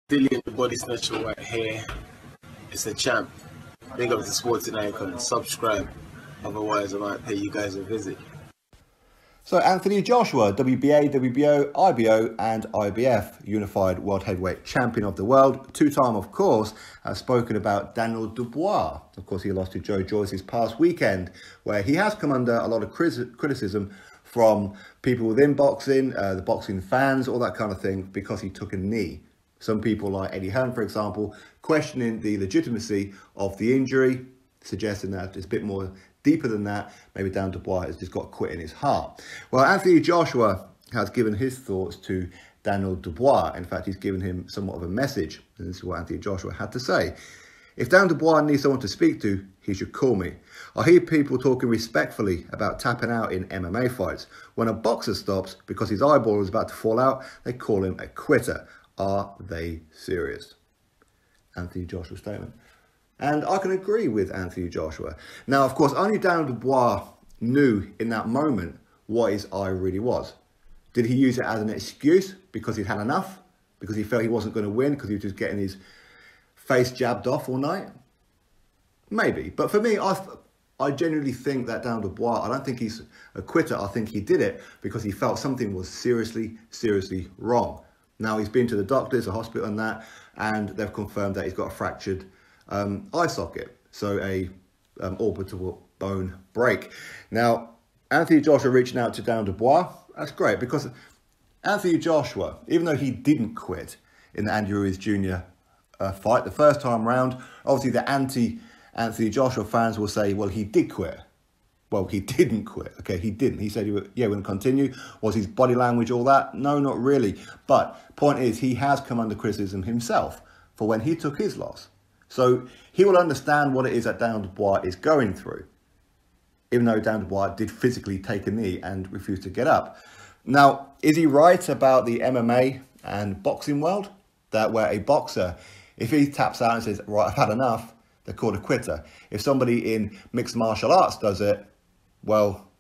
Daniel Dubois snatcher right here. It's a champ. Big up to Sporting Icon. Subscribe. Otherwise, I might pay you guys a visit. So Anthony Joshua, WBA, WBO, IBO and IBF Unified World Heavyweight Champion of the World. Two-time, of course, has spoken about Daniel Dubois. Of course, he lost to Joe Joyce this past weekend, where he has come under a lot of criticism from people within boxing, the boxing fans, all that kind of thing, because he took a knee. Some people like Eddie Hearn, for example, questioning the legitimacy of the injury, suggesting that it's a bit more deeper than that. Maybe Daniel Dubois has just got quit in his heart. Well, Anthony Joshua has given his thoughts to Daniel Dubois. In fact, he's given him somewhat of a message. And this is what Anthony Joshua had to say. If Daniel Dubois needs someone to speak to, he should call me. I hear people talking respectfully about tapping out in MMA fights. When a boxer stops because his eyeball is about to fall out, they call him a quitter. Are they serious? Anthony Joshua's statement. And I can agree with Anthony Joshua. Now, of course, only Daniel Dubois knew in that moment what his eye really was. Did he use it as an excuse because he'd had enough? Because he felt he wasn't going to win because he was just getting his face jabbed off all night? Maybe. But for me, I genuinely think that Daniel Dubois, I don't think he's a quitter. I think he did it because he felt something was seriously, seriously wrong. Now, he's been to the doctors, the hospital and that, and they've confirmed that he's got a fractured eye socket, so a orbital bone break. Now, Anthony Joshua reaching out to Daniel Dubois, that's great, because Anthony Joshua, even though he didn't quit in the Andy Ruiz Jr. Fight the first time round, obviously the anti-Anthony Joshua fans will say, well, he did quit. Well, he didn't quit. Okay, he didn't. He said, we're going to continue. Was his body language all that? No, not really. But point is, he has come under criticism himself for when he took his loss. So he will understand what it is that Daniel Dubois is going through, even though Daniel Dubois did physically take a knee and refuse to get up. Now, is he right about the MMA and boxing world? That where a boxer, if he taps out and says, right, I've had enough, they're called a quitter. If somebody in mixed martial arts does it, well,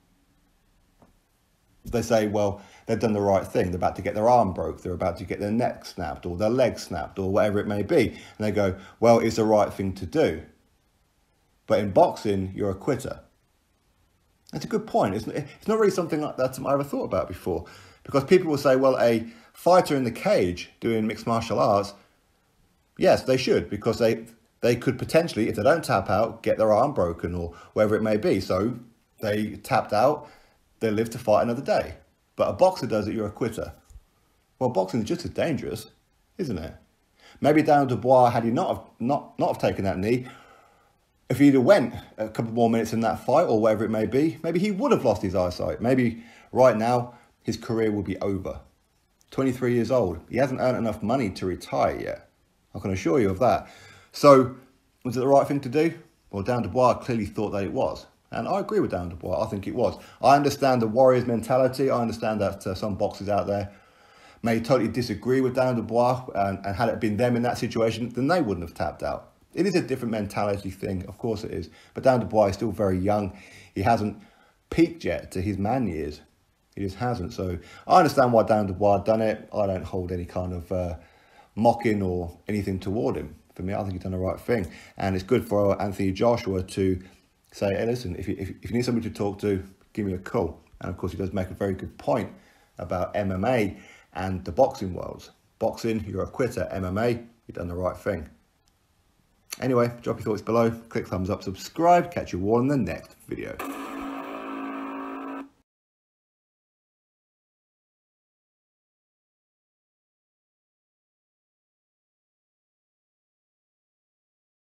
they say, well, they've done the right thing. They're about to get their arm broke. They're about to get their neck snapped or their leg snapped or whatever it may be. And they go, well, it's the right thing to do. But in boxing, you're a quitter. That's a good point. It's not really something like that I ever thought about before. Because people will say, well, a fighter in the cage doing mixed martial arts, yes, they should. Because they could potentially, if they don't tap out, get their arm broken or whatever it may be. So they tapped out, they live to fight another day. But a boxer does it, you're a quitter. Well, boxing is just as dangerous, isn't it? Maybe Daniel Dubois, had he not have taken that knee, if he'd have went a couple more minutes in that fight or whatever it may be, maybe he would have lost his eyesight. Maybe right now his career will be over. 23 years old. He hasn't earned enough money to retire yet. I can assure you of that. So, was it the right thing to do? Well, Daniel Dubois clearly thought that it was. And I agree with Daniel Dubois. I think it was. I understand the warrior's mentality. I understand that some boxers out there may totally disagree with Daniel Dubois. And had it been them in that situation, then they wouldn't have tapped out. It is a different mentality thing. Of course it is. But Daniel Dubois is still very young. He hasn't peaked yet to his man years. He just hasn't. So I understand why Daniel Dubois done it. I don't hold any kind of mocking or anything toward him. For me, I think he's done the right thing. And it's good for Anthony Joshua to say, hey, listen, if you need somebody to talk to, give me a call. And of course, he does make a very good point about MMA and the boxing worlds. Boxing, you're a quitter. MMA, you've done the right thing. Anyway, drop your thoughts below. Click thumbs up, subscribe. Catch you all in the next video.